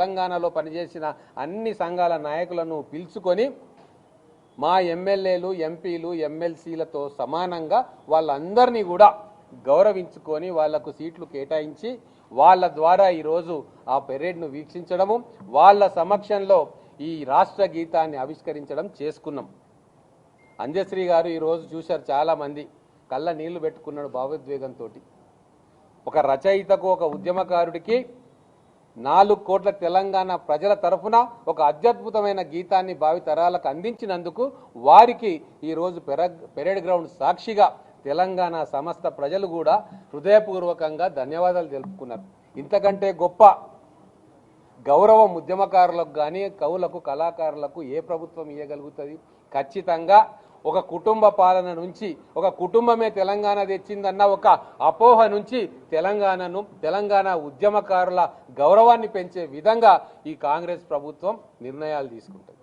తెలంగాణలో పనిచేసిన అన్ని సంఘాల నాయకులను పిలుచుకొని మా ఎమ్మెల్యేలు ఎంపీలు ఎమ్మెల్సీలతో సమానంగా వాళ్ళందరినీ కూడా గౌరవించుకొని వాళ్లకు సీట్లు కేటాయించి వాళ్ళ ద్వారా ఈరోజు ఆ పెరేడ్ను వీక్షించడము వాళ్ళ సమక్షంలో ఈ రాష్ట్ర గీతాన్ని ఆవిష్కరించడం చేసుకున్నాం. అంజశ్రీ గారు ఈరోజు చూశారు, చాలామంది కళ్ళ నీళ్లు పెట్టుకున్నాడు భావోద్వేగంతో. ఒక రచయితకు ఒక ఉద్యమకారుడికి 4 కోట్ల తెలంగాణ ప్రజల తరఫున ఒక అత్యద్భుతమైన గీతాన్ని భావితరాలకు అందించినందుకు వారికి ఈరోజు పెరేడ్ గ్రౌండ్ సాక్షిగా తెలంగాణ సమస్త ప్రజలు కూడా హృదయపూర్వకంగా ధన్యవాదాలు తెలుపుకున్నారు. ఇంతకంటే గొప్ప గౌరవం ఉద్యమకారులకు కానీ కవులకు కళాకారులకు ఏ ప్రభుత్వం ఇవ్వగలుగుతుంది? ఖచ్చితంగా ఒక కుటుంబ పాలన నుంచి ఒక కుటుంబమే తెలంగాణ తెచ్చిందన్న ఒక అపోహ నుంచి తెలంగాణ ఉద్యమకారుల గౌరవాన్ని పెంచే విధంగా ఈ కాంగ్రెస్ ప్రభుత్వం నిర్ణయాలు తీసుకుంటుంది.